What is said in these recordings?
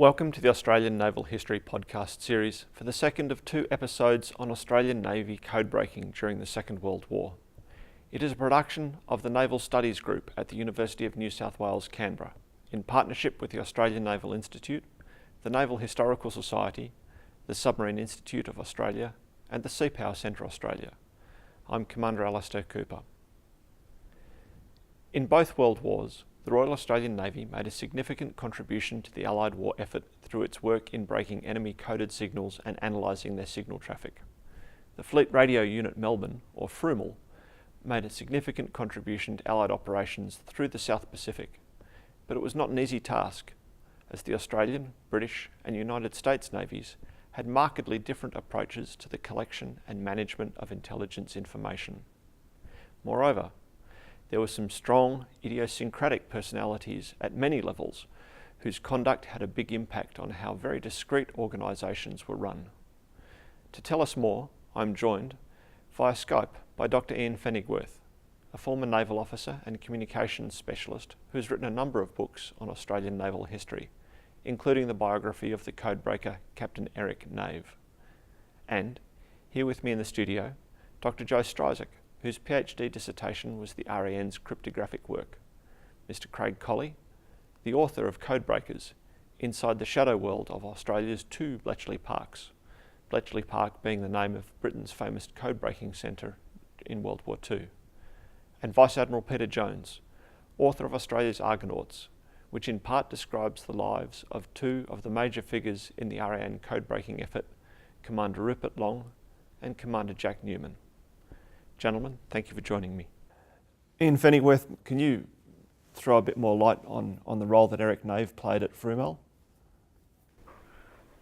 Welcome to the Australian Naval History podcast series for the second of two episodes on Australian Navy codebreaking during the Second World War. It is a production of the Naval Studies Group at the University of New South Wales, Canberra, in partnership with the Australian Naval Institute, the Naval Historical Society, the Submarine Institute of Australia, and the Sea Power Centre Australia. I'm Commander Alastair Cooper. In both World Wars, the Royal Australian Navy made a significant contribution to the Allied war effort through its work in breaking enemy-coded signals and analysing their signal traffic. The Fleet Radio Unit Melbourne, or Informal, made a significant contribution to Allied operations through the South Pacific, but it was not an easy task, as the Australian, British and United States navies had markedly different approaches to the collection and management of intelligence information. Moreover, there were some strong, idiosyncratic personalities at many levels whose conduct had a big impact on how very discrete organisations were run. To tell us more, I'm joined via Skype by Dr. Ian Pfennigwerth, a former naval officer and communications specialist who's written a number of books on Australian naval history, including the biography of the codebreaker Captain Eric Knave. And, here with me in the studio, Dr. Joe Straczek, whose PhD dissertation was the RAN's cryptographic work, Mr. Craig Collie, the author of Codebreakers, Inside the Shadow World of Australia's two Bletchley Parks, Bletchley Park being the name of Britain's famous codebreaking centre in World War II, and Vice Admiral Peter Jones, author of Australia's Argonauts, which in part describes the lives of two of the major figures in the RAN codebreaking effort, Commander Rupert Long and Commander Jack Newman. Gentlemen, thank you for joining me. Ian Pfennigwerth, can you throw a bit more light on the role that Eric Knave played at Informal?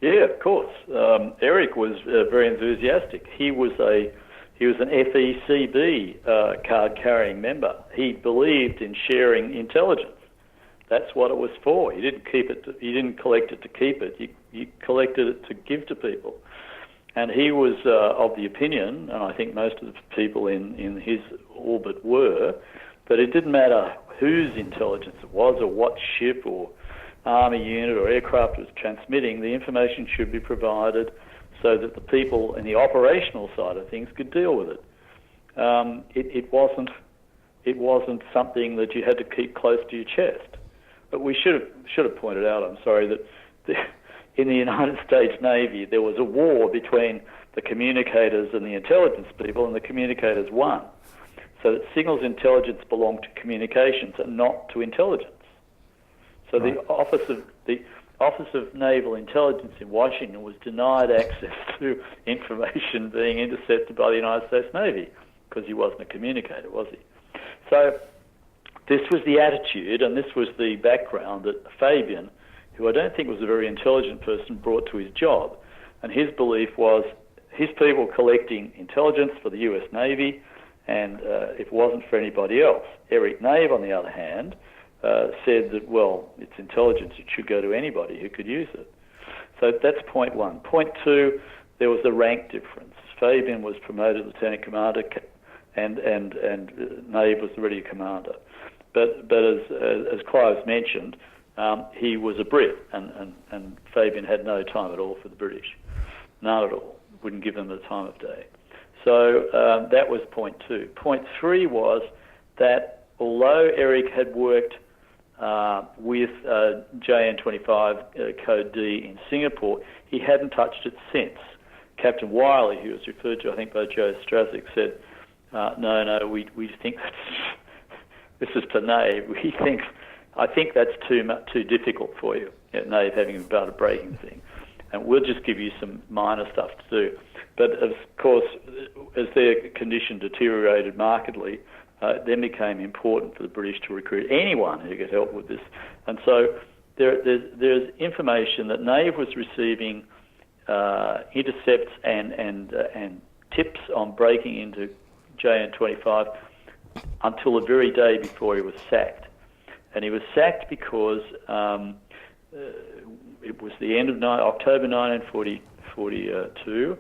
Yeah, of course. Eric was very enthusiastic. He was an FECB card-carrying member. He believed in sharing intelligence. That's what it was for. He didn't collect it to keep it. You collected it to give to people. And he was of the opinion, and I think most of the people in his orbit were, that it didn't matter whose intelligence it was or what ship or army unit or aircraft was transmitting, the information should be provided so that the people in the operational side of things could deal with it. It wasn't something that you had to keep close to your chest. But we should have pointed out, I'm sorry, that in the United States Navy, there was a war between the communicators and the intelligence people, and the communicators won. So that signals intelligence belonged to communications and not to intelligence. So right. The Office of Naval Intelligence in Washington was denied access to information being intercepted by the United States Navy because he wasn't a communicator, was he? So this was the attitude, and this was the background that Fabian, who I don't think was a very intelligent person, brought to his job. And his belief was his people collecting intelligence for the US Navy, and it wasn't for anybody else. Eric Knave, on the other hand, said that, well, it's intelligence, it should go to anybody who could use it. So that's point one. Point two, there was a rank difference. Fabian was promoted lieutenant commander, and Knave was already a commander. But as Clive's mentioned, he was a Brit, and Fabian had no time at all for the British. None at all. Wouldn't give them the time of day. So that was point two. Point three was that although Eric had worked with JN25 Code D in Singapore, he hadn't touched it since. Captain Wiley, who was referred to, I think, by Joe Straczek, said, no, we think that's... This is to Knave. I think that's too difficult for you, Knave having about a breaking thing. And we'll just give you some minor stuff to do. But of course, as their condition deteriorated markedly, it then became important for the British to recruit anyone who could help with this. And so there's information that Knave was receiving intercepts and tips on breaking into JN25 until the very day before he was sacked. And he was sacked because it was the end of October 1942,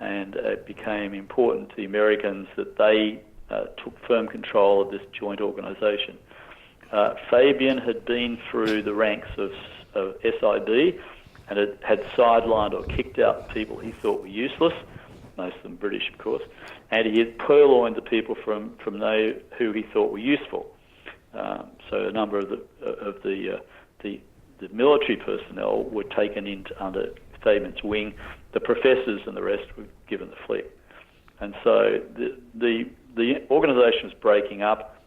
and it became important to the Americans that they took firm control of this joint organisation. Fabian had been through the ranks of SIB, and it had sidelined or kicked out people he thought were useless, most of them British, of course, and he had purloined the people from Knave who he thought were useful. So a number of the military personnel were taken under Fabian's wing. The professors and the rest were given the fleet. And so the organisation was breaking up.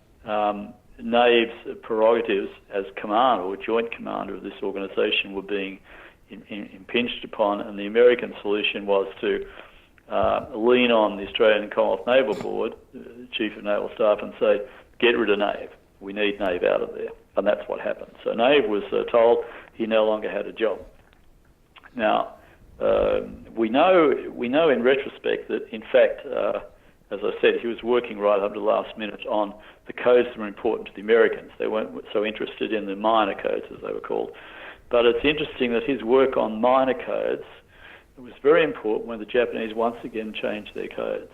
Knave's prerogatives as commander or joint commander of this organisation were being impinged upon, and the American solution was to lean on the Australian Commonwealth Naval Board, the Chief of Naval Staff, and say, get rid of Knave. We need Knave out of there. And that's what happened. So Knave was told he no longer had a job. Now, we know in retrospect that, in fact, as I said, he was working right up to the last minute on the codes that were important to the Americans. They weren't so interested in the minor codes, as they were called. But it's interesting that his work on minor codes was very important when the Japanese once again changed their codes,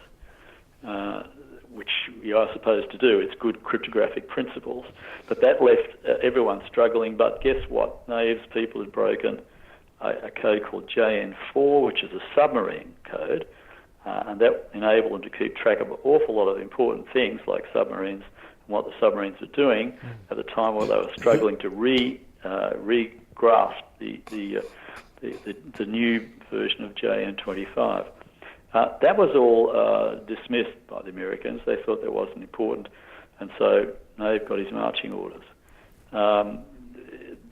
which you are supposed to do. It's good cryptographic principles. But that left everyone struggling. But guess what? Knave's people had broken a code called JN4, which is a submarine code, and that enabled them to keep track of an awful lot of important things like submarines and what the submarines were doing at the time while they were struggling to re-grasp the new version of JN25. That was all dismissed by the Americans. They thought that wasn't important, and so Knave got his marching orders.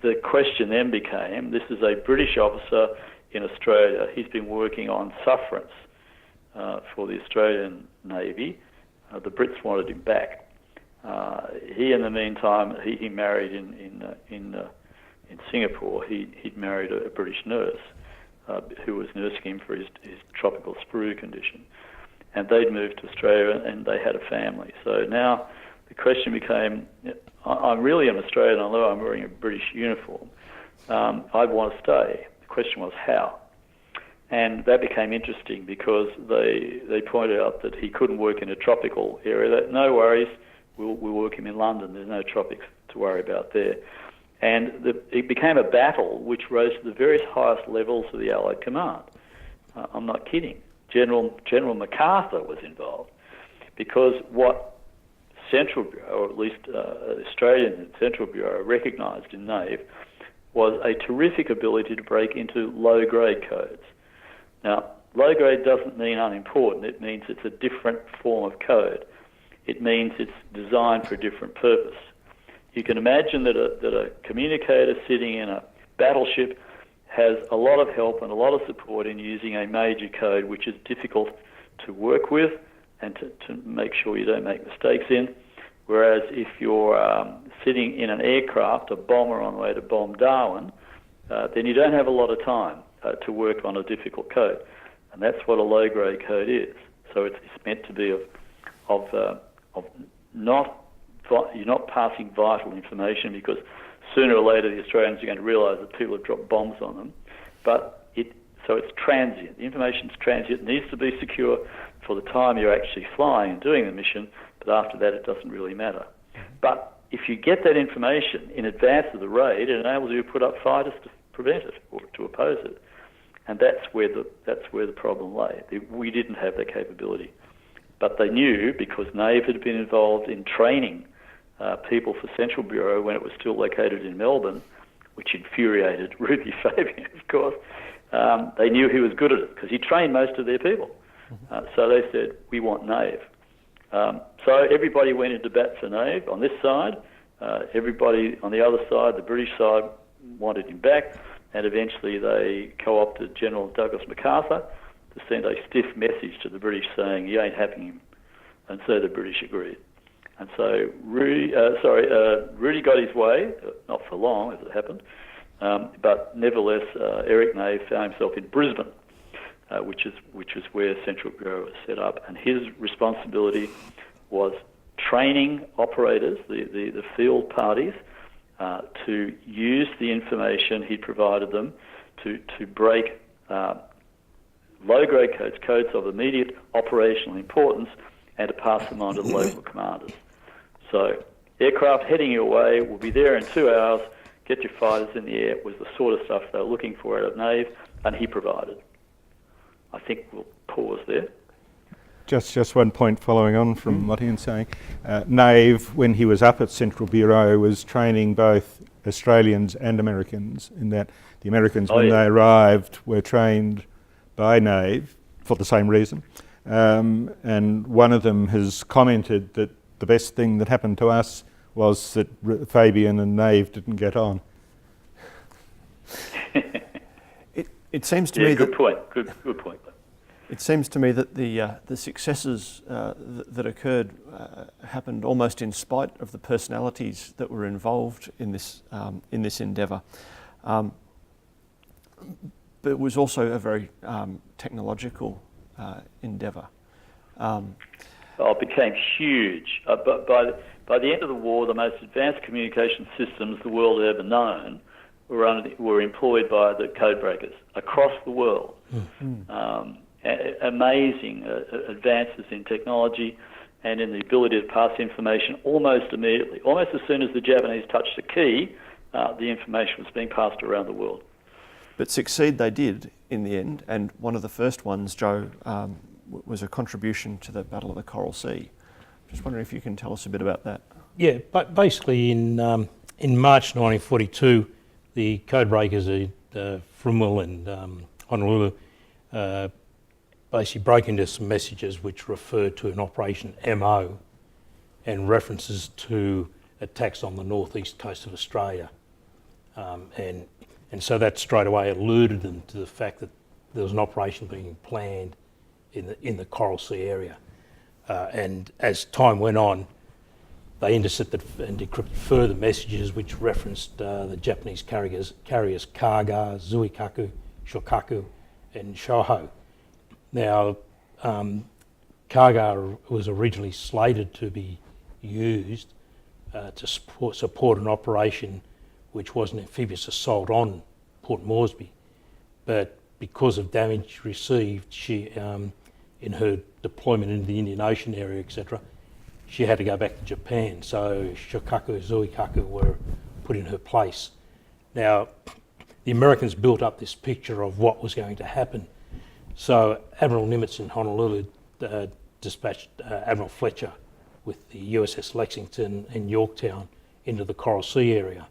The question then became, this is a British officer in Australia. He's been working on sufferance for the Australian Navy. The Brits wanted him back. He, in the meantime, he married in Singapore. He'd married a British nurse who was nursing him for his tropical sprue condition. And they'd moved to Australia and they had a family. So now the question became, I'm really an Australian, although I'm wearing a British uniform. I want to stay. The question was how. And that became interesting because they pointed out that he couldn't work in a tropical area. That no worries, we'll work him in London. There's no tropics to worry about there. And it became a battle which rose to the various highest levels of the Allied command. I'm not kidding. General MacArthur was involved because what Central Bureau, or at least Australian Central Bureau, recognised in Knave was a terrific ability to break into low-grade codes. Now, low-grade doesn't mean unimportant. It means it's a different form of code. It means it's designed for a different purpose. You can imagine that a communicator sitting in a battleship has a lot of help and a lot of support in using a major code which is difficult to work with and to make sure you don't make mistakes in. Whereas if you're sitting in an aircraft, a bomber on the way to bomb Darwin, then you don't have a lot of time to work on a difficult code. And that's what a low-grade code is. So it's meant to be you're not passing vital information because sooner or later the Australians are going to realise that people have dropped bombs on them. So it's transient. The information's transient. It needs to be secure for the time you're actually flying and doing the mission, but after that it doesn't really matter. But if you get that information in advance of the raid, it enables you to put up fighters to prevent it or to oppose it. And that's where the problem lay. We didn't have that capability. But they knew, because Knave had been involved in training people for Central Bureau when it was still located in Melbourne, which infuriated Ruby Fabian, of course. They knew he was good at it because he trained most of their people. So they said, we want Knave. So everybody went into bat for Knave on this side. Everybody on the other side, the British side, wanted him back. And eventually they co-opted General Douglas MacArthur to send a stiff message to the British saying, you ain't having him. And so the British agreed. And so Rudy got his way, not for long as it happened, but nevertheless Eric Knave found himself in Brisbane, which is where Central Bureau was set up, and his responsibility was training operators, the field parties, to use the information he provided them to break low-grade codes of immediate operational importance, and to pass them on to the local commanders. So aircraft heading your way will be there in 2 hours. get your fighters in the air was the sort of stuff they were looking for out of Knave, and he provided. I think we'll pause there. Just one point following on from what Ian's saying. Knave, when he was up at Central Bureau, was training both Australians and Americans, in that the Americans, when they arrived, were trained by Knave for the same reason. And one of them has commented that the best thing that happened to us was that Fabian and Knave didn't get on. It seems to me good that point. Good point. it seems to me that the successes that occurred happened almost in spite of the personalities that were involved in this endeavour. But it was also a very technological endeavour. It became huge. But by the end of the war, the most advanced communication systems the world had ever known were employed by the codebreakers across the world. Amazing advances in technology and in the ability to pass information almost immediately. Almost as soon as the Japanese touched the key, the information was being passed around the world. But succeed they did in the end, and one of the first ones, Joe, was a contribution to the Battle of the Coral Sea. Just wondering if you can tell us a bit about that. Yeah, but basically in March 1942, the codebreakers at Informal and Honolulu basically broke into some messages which referred to an Operation MO and references to attacks on the northeast coast of Australia. And so that straight away alerted them to the fact that there was an operation being planned in the Coral Sea area. And as time went on, they intercepted and decrypted further messages which referenced the Japanese carriers Kaga, Zuikaku, Shokaku, and Shoho. Now, Kaga was originally slated to be used to support an operation which was an amphibious assault on Port Moresby, but because of damage received, she, in her deployment into the Indian Ocean area, etc., she had to go back to Japan, so Shokaku, Zuikaku were put in her place. Now, the Americans built up this picture of what was going to happen. So Admiral Nimitz in Honolulu dispatched Admiral Fletcher with the USS Lexington and Yorktown into the Coral Sea area.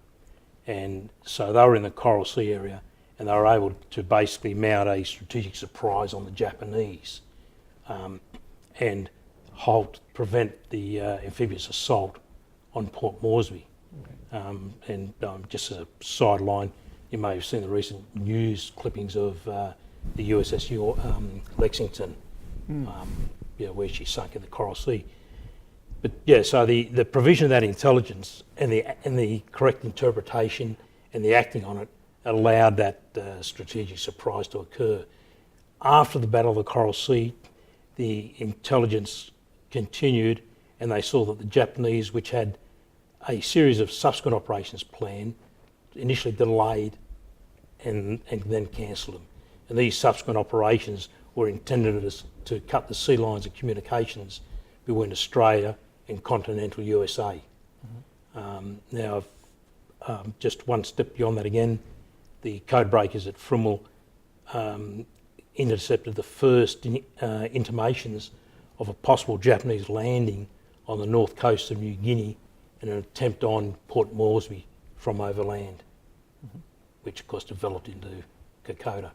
And so they were in the Coral Sea area and they were able to basically mount a strategic surprise on the Japanese and prevent the amphibious assault on Port Moresby. Just as a sideline, you may have seen the recent news clippings of the USS Lexington, where she sunk in the Coral Sea. But yeah, so the provision of that intelligence and the correct interpretation and the acting on it allowed that strategic surprise to occur. After the Battle of the Coral Sea, the intelligence continued and they saw that the Japanese, which had a series of subsequent operations planned, initially delayed and then cancelled them. And these subsequent operations were intended to cut the sea lines of communications between Australia and continental USA. Now, just one step beyond that again, the codebreakers at Informal intercepted the first intimations of a possible Japanese landing on the north coast of New Guinea in an attempt on Port Moresby from overland, which of course developed into Kokoda.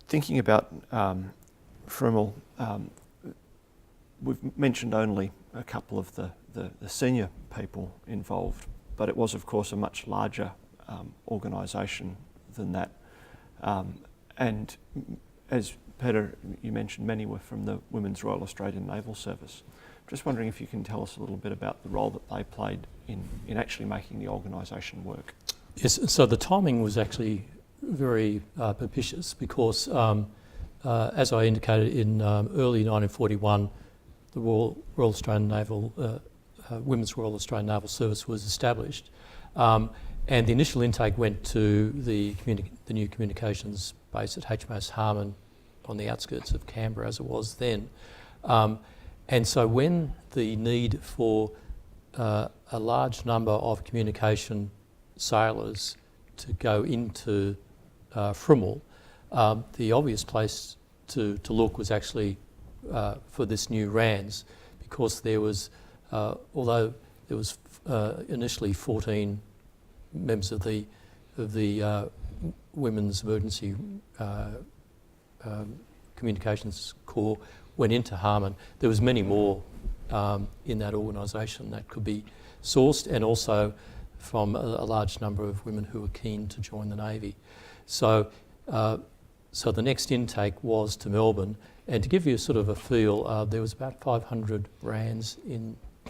Thinking about Informal, we've mentioned only a couple of the senior people involved, but it was of course a much larger organisation than that. And as Peter, you mentioned, many were from the Women's Royal Australian Naval Service. Just wondering if you can tell us a little bit about the role that they played in actually making the organisation work. Yes, so the timing was actually very propitious because, as I indicated, in early 1941, the Royal Australian Naval, Women's Royal Australian Naval Service was established, and the initial intake went to the new communications base at HMAS Harmon on the outskirts of Canberra, as it was then. And so when the need for a large number of communication sailors to go into Informal, the obvious place to look was actually for this new RANS, because there was, although there was initially 14 members of the Women's Emergency Communications Corps went into Harman, there was many more in that organisation that could be sourced, and also from a large number of women who were keen to join the Navy. So the next intake was to Melbourne, and to give you sort of a feel, there was about 500 RANs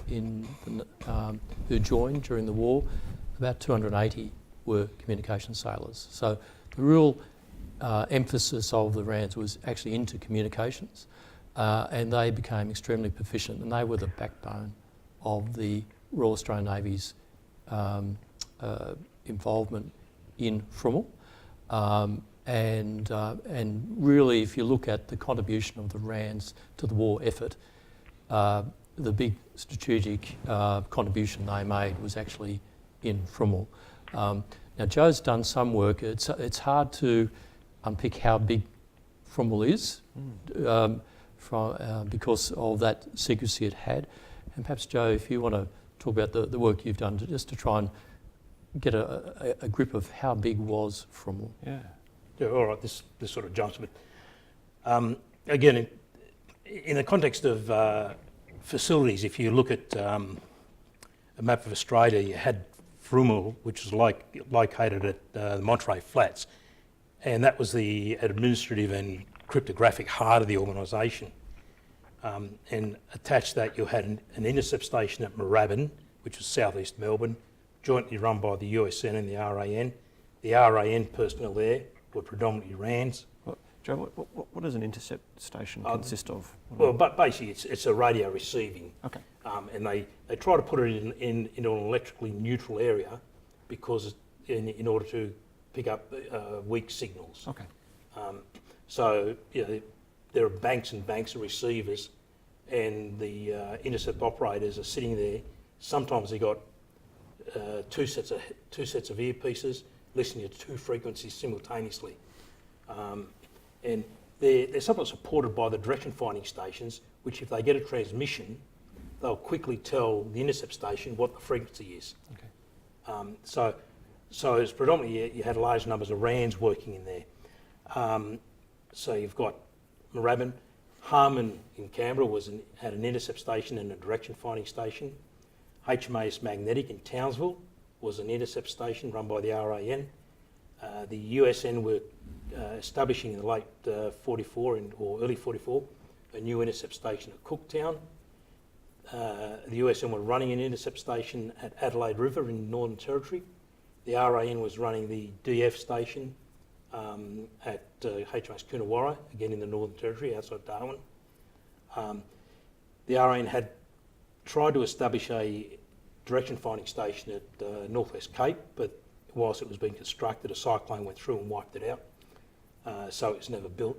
who joined during the war. About 280 were communication sailors. So the real emphasis of the RANs was actually into communications, and they became extremely proficient, and they were the backbone of the Royal Australian Navy's involvement in Informal. And really, if you look at the contribution of the RANs to the war effort, the big strategic contribution they made was actually in Informal. Now, Joe's done some work. It's hard to unpick how big Informal is because of that secrecy it had. And perhaps, Joe, if you want to talk about the work you've done just to try and get a grip of how big was Informal. Yeah, all right, this sort of jumps a bit. Again, in the context of facilities, if you look at a map of Australia, you had Informal, which was located at the Monterey Flats, and that was the administrative and cryptographic heart of the organisation. And attached to that, you had an intercept station at Moorabbin, which was southeast Melbourne, jointly run by the USN and the RAN. The RAN personnel there were predominantly RANs. Joe, what does an intercept station consist of? Well, but basically it's a radio receiving. Okay. And they try to put it in an electrically neutral area because in order to pick up weak signals. Okay. So there are banks and banks of receivers, and the intercept operators are sitting there. Sometimes they got two sets of earpieces listening to two frequencies simultaneously. And they're sometimes supported by the direction finding stations, which if they get a transmission, they'll quickly tell the intercept station what the frequency is. Okay. So it's predominantly, you had large numbers of RANs working in there. So you've got Moorabbin. Harman in Canberra had an intercept station and a direction finding station. HMAS Magnetic in Townsville was an intercept station run by the RAN. The USN were establishing in the late 44 or early 44 a new intercept station at Cooktown. The USN were running an intercept station at Adelaide River in Northern Territory. The RAN was running the DF station at HMAS Coonawarra, again in the Northern Territory outside Darwin. The RAN had tried to establish a direction finding station at Northwest Cape, but whilst it was being constructed, a cyclone went through and wiped it out, so it was never built.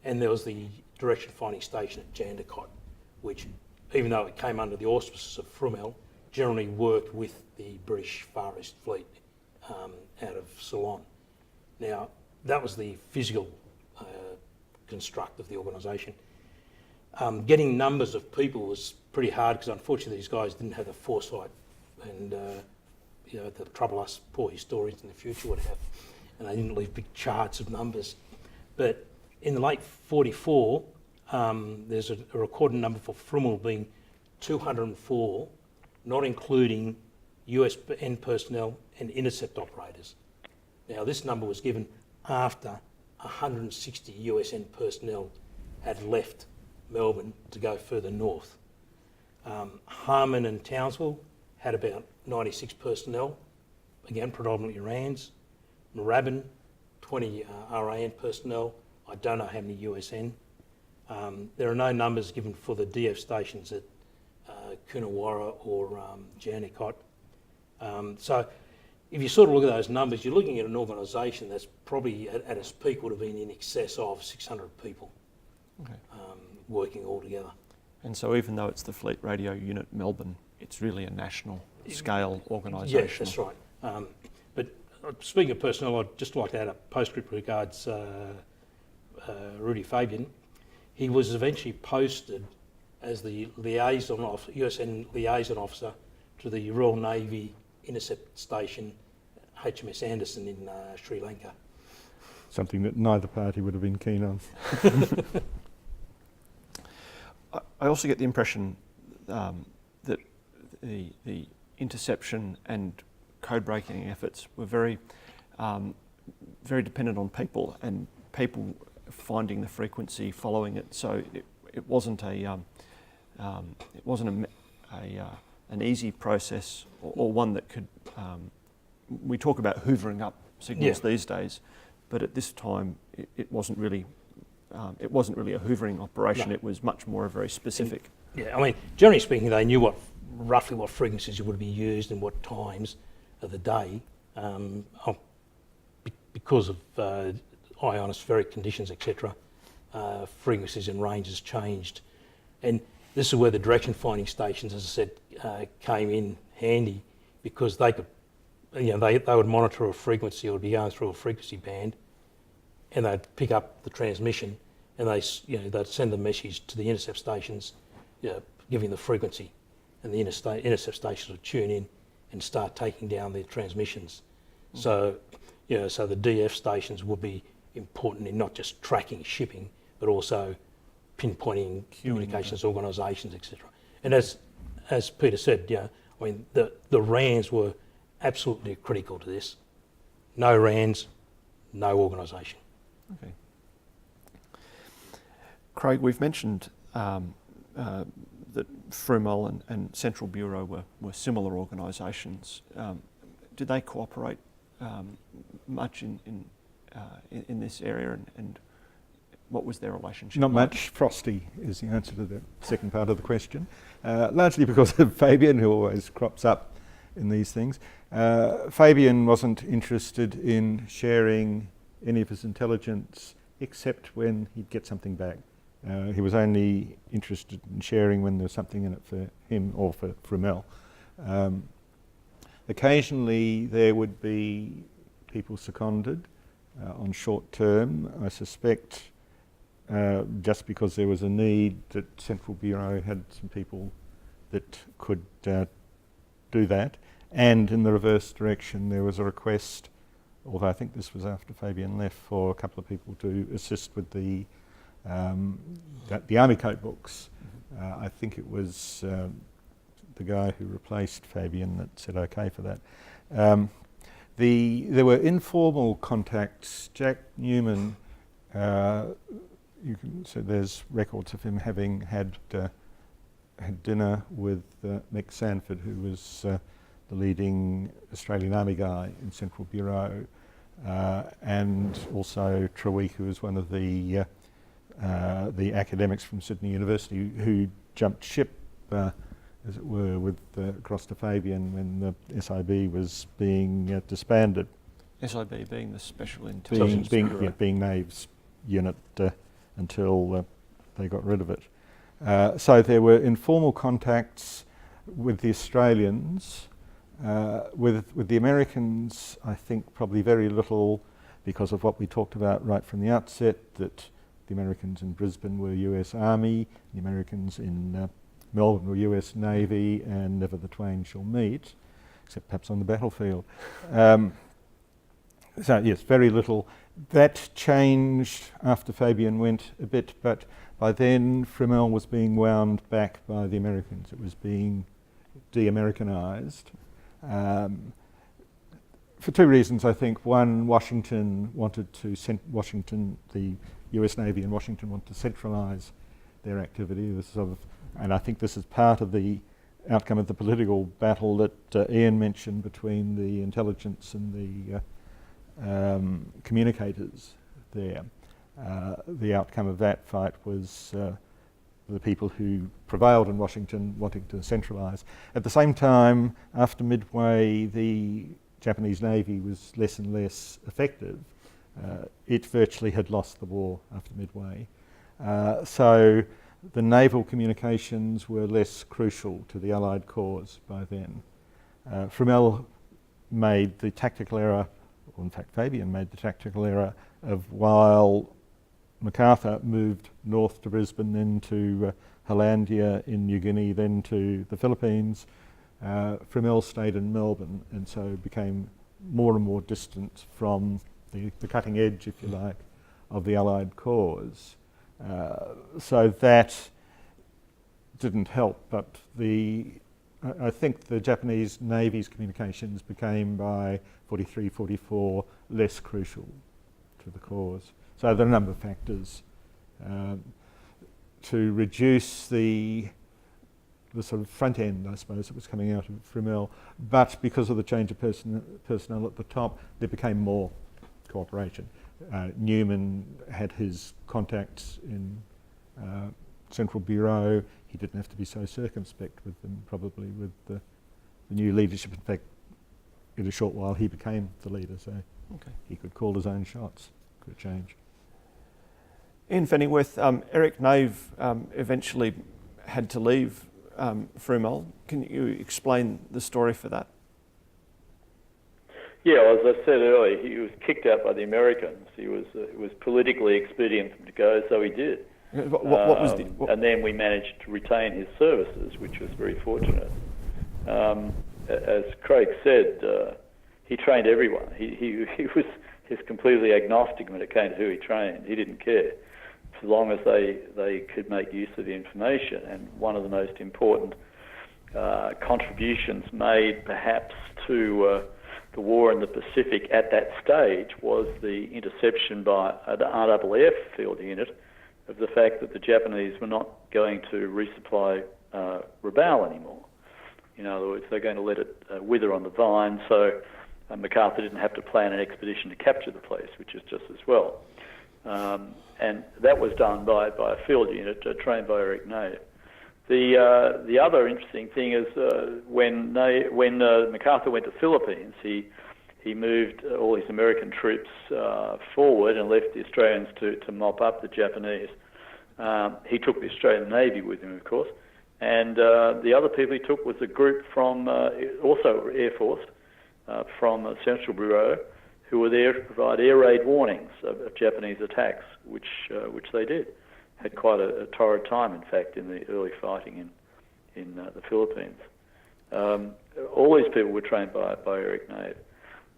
And there was the direction finding station at Jandakot, which, even though it came under the auspices of Frumel, generally worked with the British Far East Fleet out of Ceylon. Now, that was the physical construct of the organisation. Getting numbers of people was pretty hard because unfortunately these guys didn't have the foresight, and the trouble us poor historians in the future would have, and they didn't leave big charts of numbers. But in the late 44, there's a recorded number for Frumel being 204, not including USN personnel and intercept operators. Now, this number was given after 160 USN personnel had left Melbourne to go further north. Harman and Townsville had about 96 personnel, again predominantly RANs. Moorabbin, 20 RAN personnel. I don't know how many USN. There are no numbers given for the DF stations at Coonawarra or Jandakot. So if you sort of look at those numbers, you're looking at an organisation that's probably at its peak would have been in excess of 600 people working all together. And so even though it's the Fleet Radio Unit Melbourne, it's really a national scale Yeah, organisation. that's right. But speaking of personnel, I'd just like to add a postscript regards Rudy Fabian. He was eventually posted as the USN liaison officer to the Royal Navy Intercept Station, HMS Anderson in Sri Lanka. Something that neither party would have been keen on. I also get the impression that the interception and code breaking efforts were very dependent on people and people finding the frequency, following it. So it wasn't an easy process or one that could. We talk about hoovering up signals these days, but at this time it wasn't really a hoovering operation. No. It was much more a very specific. Yeah, I mean, generally speaking, they knew roughly what frequencies would be used and what times of the day, because of ionospheric conditions, etc. Frequencies and ranges changed, and this is where the direction finding stations, as I said, came in handy, because they could, they would monitor a frequency or be going through a frequency band, and they'd pick up the transmission, and they'd send the message to the intercept stations, giving the frequency, and the intercept stations would tune in and start taking down their transmissions. So, so the DF stations would be important in not just tracking shipping, but also pinpointing communications organisations, etc. And as Peter said, I mean, the RANs were absolutely critical to this. No RANs, no organisation. Okay. Craig, we've mentioned that Informal and Central Bureau were similar organisations. Did they cooperate much in this area, and what was their relationship? Not much. Frosty is the answer to the second part of the question, largely because of Fabian, who always crops up in these things. Fabian wasn't interested in sharing any of his intelligence except when he'd get something back. He was only interested in sharing when there was something in it for him or for Informal. Occasionally there would be people seconded on short term. I suspect just because there was a need that Central Bureau had some people that could do that. And in the reverse direction there was a request, although I think this was after Fabian left, for a couple of people to assist with the Army Code books. I think it was the guy who replaced Fabian that said okay for that. There were informal contacts. Jack Newman, so there's records of him having had dinner with Mick Sanford, who was the leading Australian Army guy in Central Bureau, and also Treweek, who was one of the academics from Sydney University who jumped ship, as it were, with across to Fabian when the SIB was being disbanded. SIB being the Special Intelligence Bureau. Being Knave's unit until they got rid of it. So there were informal contacts with the Australians. With the Americans, I think probably very little, because of what we talked about right from the outset, that the Americans in Brisbane were US Army, the Americans in Melbourne were US Navy, and never the twain shall meet, except perhaps on the battlefield. So yes, very little. That changed after Fabian went a bit, but by then Informal was being wound back by the Americans. It was being de-Americanized. For two reasons, I think. One, Washington wanted to the US Navy and Washington wanted to centralise their activity. And I think this is part of the outcome of the political battle that Ian mentioned between the intelligence and the communicators there. The outcome of that fight was the people who prevailed in Washington wanting to centralise. At the same time, after Midway, the Japanese Navy was less and less effective. It virtually had lost the war after Midway. So the naval communications were less crucial to the Allied cause by then. Fromell made the tactical error, or in fact Fabian made the tactical error, of while MacArthur moved north to Brisbane, then to Hollandia in New Guinea, then to the Philippines, Fromell stayed in Melbourne and so became more and more distant from the cutting edge, if you like, of the Allied cause. So that didn't help, but I think the Japanese Navy's communications became by 43, 44 less crucial to the cause. So there are a number of factors to reduce the sort of front end, I suppose, that was coming out of Fromell, but because of the change of personnel at the top, there became more cooperation. Newman had his contacts in Central Bureau. He didn't have to be so circumspect with them, probably, with the new leadership. In fact, in a short while, he became the leader, so he could call his own shots. Could change. In Pfennigwerth, Eric Knave eventually had to leave Fromell. Can you explain the story for that? Yeah, well, as I said earlier, he was kicked out by the Americans. It was politically expedient for him to go, so he did. What was and then we managed to retain his services, which was very fortunate. As Craig said, he trained everyone. He was completely agnostic when it came to who he trained. He didn't care, so long as they could make use of the information. And one of the most important contributions made, perhaps, to the war in the Pacific at that stage was the interception by the RAAF field unit of the fact that the Japanese were not going to resupply Rabaul anymore. In other words, they're going to let it wither on the vine, so MacArthur didn't have to plan an expedition to capture the place, which is just as well. And that was done by a field unit trained by Eric Knave. The other interesting thing is when MacArthur went to the Philippines, he moved all his American troops forward and left the Australians to mop up the Japanese. He took the Australian Navy with him, of course, and the other people he took was a group from also Air Force from Central Bureau, who were there to provide air raid warnings of Japanese attacks, which they did. Had quite a torrid time, in fact, in the early fighting in the Philippines. All these people were trained by Eric Knave.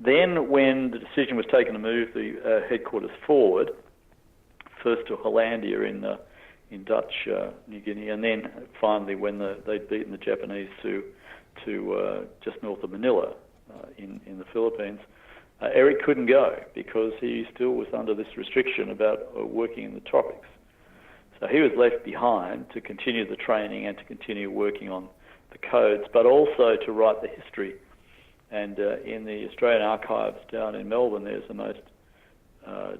Then, when the decision was taken to move the headquarters forward, first to Hollandia in Dutch New Guinea, and then finally when they'd beaten the Japanese to just north of Manila in the Philippines, Eric couldn't go because he still was under this restriction about working in the tropics. So he was left behind to continue the training and to continue working on the codes, but also to write the history. And in the Australian archives down in Melbourne, there's the most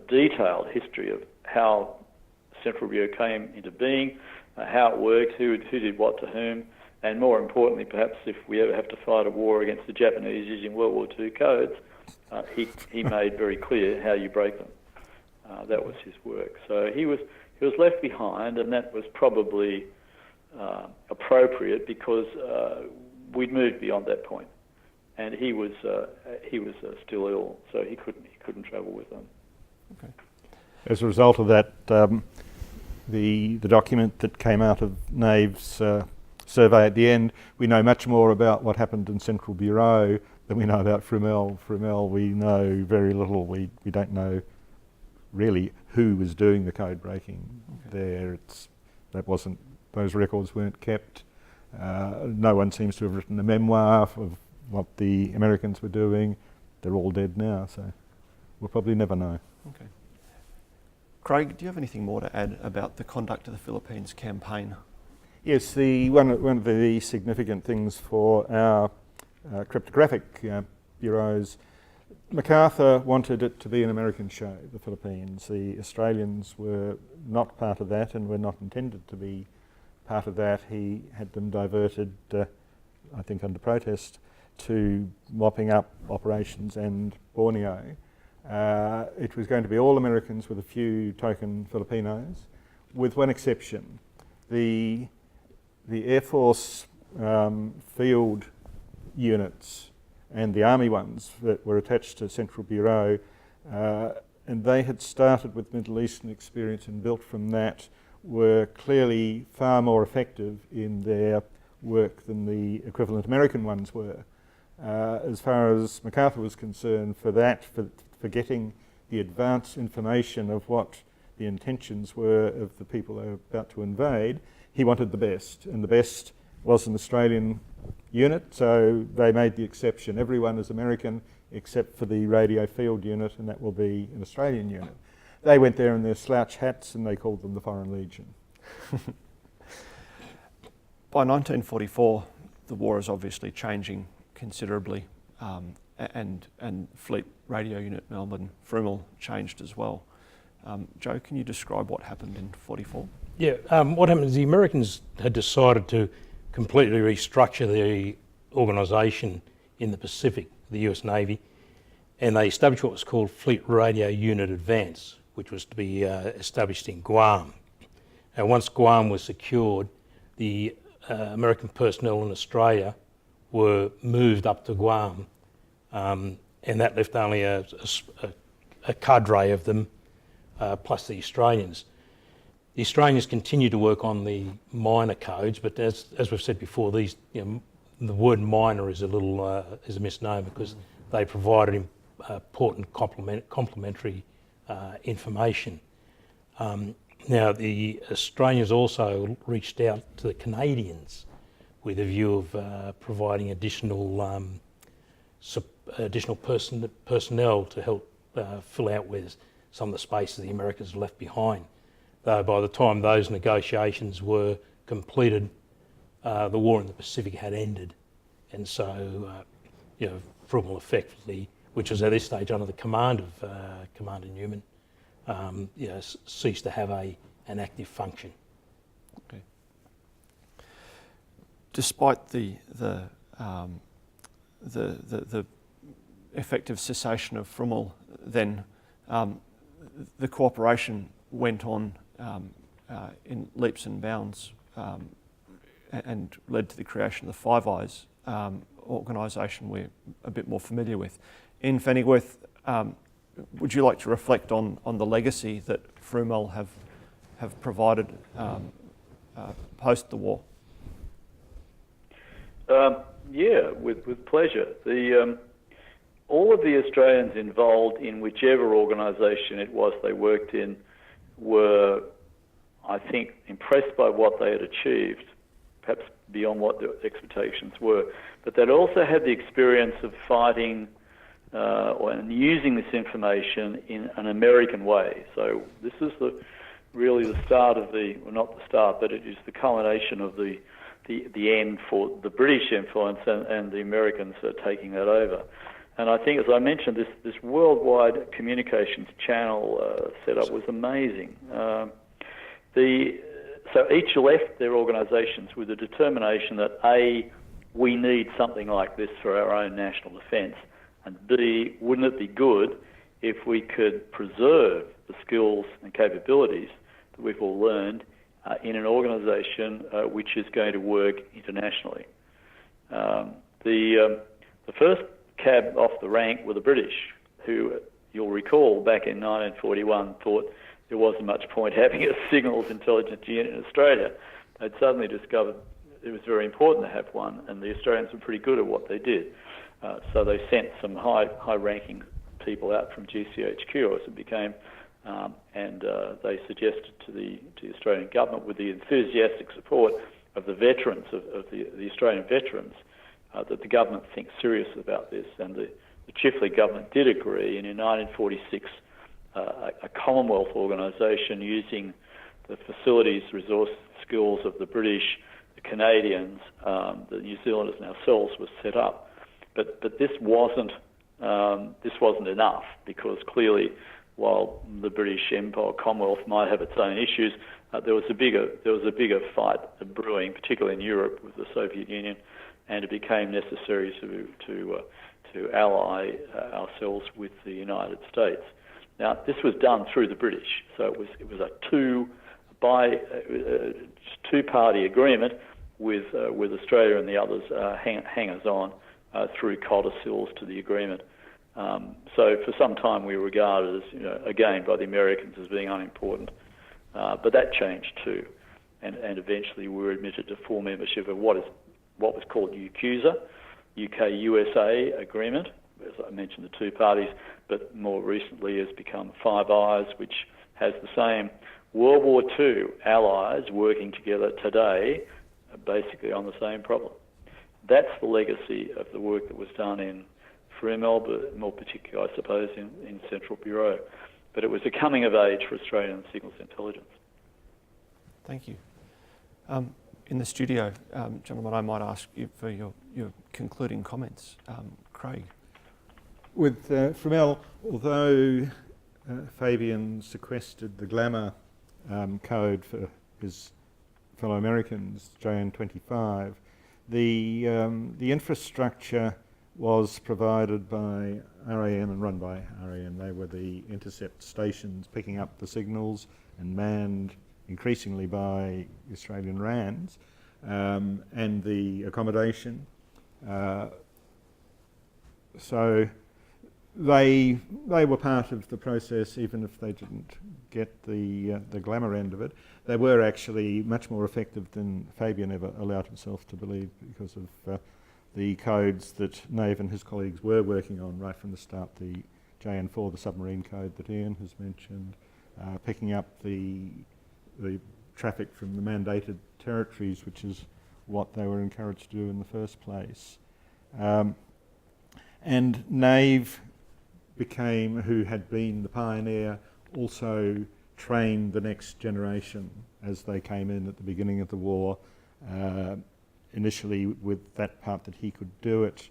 detailed history of how Central Bureau came into being, how it worked, who did what to whom, and more importantly, perhaps if we ever have to fight a war against the Japanese using World War II codes, he made very clear how you break them. That was his work. So he was left behind, and that was probably appropriate because we'd moved beyond that point, and he was still ill, so he couldn't travel with them. Okay. As a result of that, the document that came out of Knave's survey at the end, we know much more about what happened in Central Bureau than we know about Fromell. Fromell, we know very little. We don't know really who was doing the code breaking there. Those records weren't kept. No one seems to have written a memoir of what the Americans were doing. They're all dead now, so we'll probably never know. Okay. Craig, do you have anything more to add about the conduct of the Philippines campaign? Yes, one of the significant things for our cryptographic bureaus, MacArthur wanted it to be an American show, the Philippines. The Australians were not part of that and were not intended to be part of that. He had them diverted, I think under protest, to mopping up operations and Borneo. It was going to be all Americans with a few token Filipinos, with one exception. the Air Force field units and the Army ones that were attached to Central Bureau, and they had started with Middle Eastern experience and built from that, were clearly far more effective in their work than the equivalent American ones were. As far as MacArthur was concerned, for getting the advance information of what the intentions were of the people they were about to invade, he wanted the best, and the best was an Australian unit, so they made the exception. Everyone is American except for the radio field unit, and that will be an Australian unit. They went there in their slouch hats and they called them the Foreign Legion. By 1944, the war is obviously changing considerably, and Fleet Radio Unit Melbourne, Informal, changed as well. Joe, can you describe what happened in 44? Yeah, what happened is the Americans had decided to completely restructure the organisation in the Pacific, the US Navy, and they established what was called Fleet Radio Unit Advance, which was to be established in Guam. And once Guam was secured, the American personnel in Australia were moved up to Guam, and that left only a cadre of them, plus the Australians. The Australians continued to work on the minor codes, but as we've said before, these, the word minor is a little is a misnomer because they provided important complementary information. Now, the Australians also reached out to the Canadians with a view of providing additional personnel to help fill out with some of the spaces the Americans left behind. Though by the time those negotiations were completed, the war in the Pacific had ended, and so Informal effectively, which was at this stage under the command of Commander Newman, ceased to have an active function. Okay. Despite the effective cessation of Informal, then the cooperation went on in leaps and bounds and led to the creation of the Five Eyes organisation we're a bit more familiar with. In Pfennigwerth, would you like to reflect on the legacy that Informal have provided post the war? Yeah, with pleasure. All of the Australians involved in whichever organisation it was they worked in were, I think, impressed by what they had achieved, perhaps beyond what their expectations were. But they'd also had the experience of fighting and using this information in an American way. So this is really the start of not the start, but it is the culmination of the end for the British influence and the Americans taking that over. And I think, as I mentioned, this worldwide communications channel setup was amazing. So each left their organisations with the determination that A, we need something like this for our own national defence, and B, wouldn't it be good if we could preserve the skills and capabilities that we've all learned in an organisation which is going to work internationally. The first cab off the rank were the British, who, you'll recall, back in 1941 thought there wasn't much point having a signals intelligence unit in Australia. They'd suddenly discovered it was very important to have one, and the Australians were pretty good at what they did. So they sent some high-ranking people out from GCHQ, as it became, and they suggested to the Australian government, with the enthusiastic support of the veterans, of the Australian veterans, that the government think seriously about this. And the Chifley government did agree, and in 1946, a Commonwealth organisation using the facilities, resource skills of the British, the Canadians, the New Zealanders and ourselves was set up. But this wasn't enough, because clearly, while the British Empire Commonwealth might have its own issues, there was a bigger fight brewing, particularly in Europe with the Soviet Union, and it became necessary to ally ourselves with the United States. Now, this was done through the British, so it was a two two-party agreement with Australia and the others hangers-on through codicils to the agreement. So for some time we were regarded as, again by the Americans as being unimportant, but that changed too, and eventually we were admitted to full membership of what was called UKUSA, UK-USA agreement. As I mentioned, the two parties, but more recently has become Five Eyes, which has the same World War II allies working together today, basically on the same problem. That's the legacy of the work that was done in Informal, but more particularly, I suppose, in Central Bureau. But it was a coming of age for Australian signals intelligence. Thank you. In the studio, gentlemen, I might ask you for your concluding comments. Craig. With Informal, although Fabian sequestered the Glamour code for his fellow Americans, JN25, the infrastructure was provided by RAM and run by RAM. They were the intercept stations picking up the signals and manned increasingly by Australian RANs, and the accommodation. So they were part of the process, even if they didn't get the glamour end of it. They were actually much more effective than Fabian ever allowed himself to believe, because of the codes that Knave and his colleagues were working on right from the start. The JN4, the submarine code that Ian has mentioned, picking up the traffic from the mandated territories, which is what they were encouraged to do in the first place. And Knave became, who had been the pioneer, also trained the next generation as they came in at the beginning of the war, initially with that part that he could do it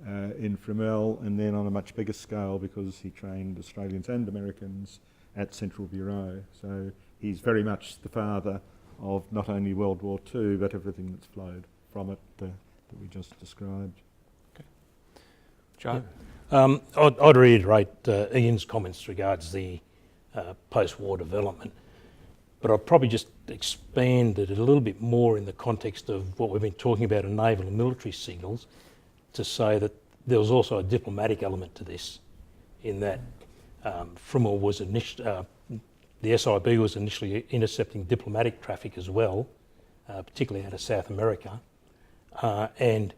in Informal, and then on a much bigger scale because he trained Australians and Americans at Central Bureau. So he's very much the father of not only World War II, but everything that's flowed from it that we just described. Okay. Joe? I'd reiterate Ian's comments regards the post-war development, but I'd probably just expand it a little bit more in the context of what we've been talking about in naval and military signals, to say that there was also a diplomatic element to this, in that Informal was the SIB was initially intercepting diplomatic traffic as well, particularly out of South America, and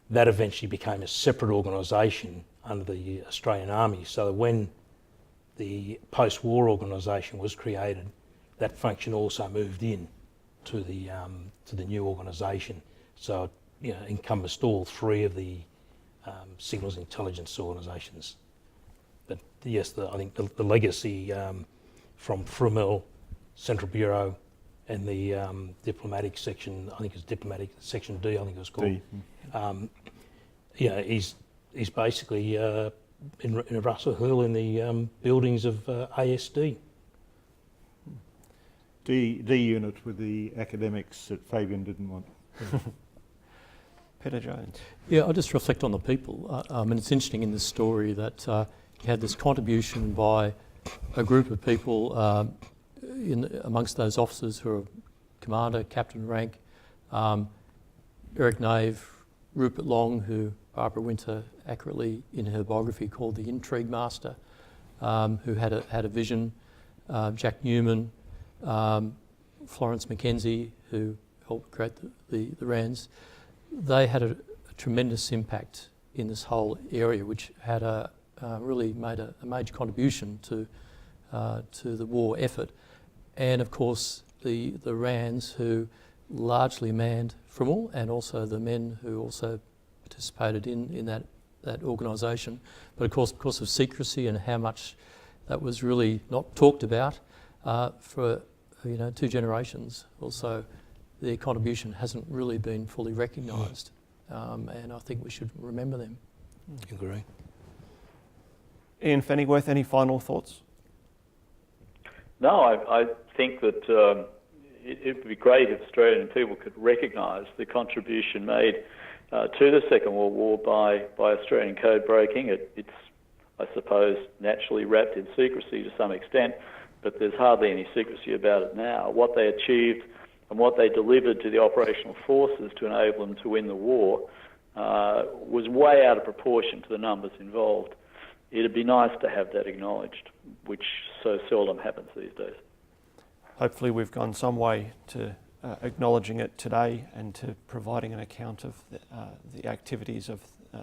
that eventually became a separate organisation under the Australian Army. So that when the post-war organisation was created, that function also moved in to the new organisation. So it encompassed all three of the signals intelligence organisations. But yes, I think the legacy from Informal, Central Bureau, and the diplomatic section, I think it's diplomatic section D, I think it was called. D. He's basically in Russell Hill in the buildings of ASD. D unit with the academics that Fabian didn't want. Peter Jones. Yeah, I'll just reflect on the people. And it's interesting in this story that you had this contribution by a group of people amongst those officers who are commander, captain rank, Eric Knave, Rupert Long, who Barbara Winter accurately in her biography called the intrigue master, who had a vision, Jack Newman, Florence Mackenzie, who helped create the RANs. They had a tremendous impact in this whole area, which had really made a major contribution to the war effort. And of course the RANs, who largely manned Informal, and also the men who also participated in that organisation. But of course, because of secrecy and how much that was really not talked about for 2 generations, also their contribution hasn't really been fully recognised, and I think we should remember them. Agree. Ian Pfennigwerth, any final thoughts? No, I think that it would be great if Australian people could recognise the contribution made to the Second World War by Australian code breaking. It's, I suppose, naturally wrapped in secrecy to some extent, but there's hardly any secrecy about it now. What they achieved and what they delivered to the operational forces to enable them to win the war was way out of proportion to the numbers involved. It'd be nice to have that acknowledged, which so seldom happens these days. Hopefully we've gone some way to acknowledging it today and to providing an account of the activities of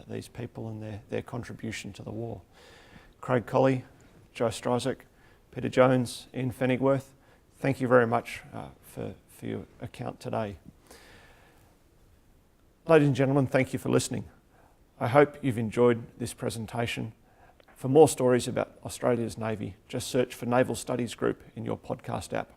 these people and their contribution to the war. Craig Collie, Joe Straczek, Peter Jones, Ian Pfennigwerth, thank you very much for your account today. Ladies and gentlemen, thank you for listening. I hope you've enjoyed this presentation. For more stories about Australia's Navy, just search for Naval Studies Group in your podcast app.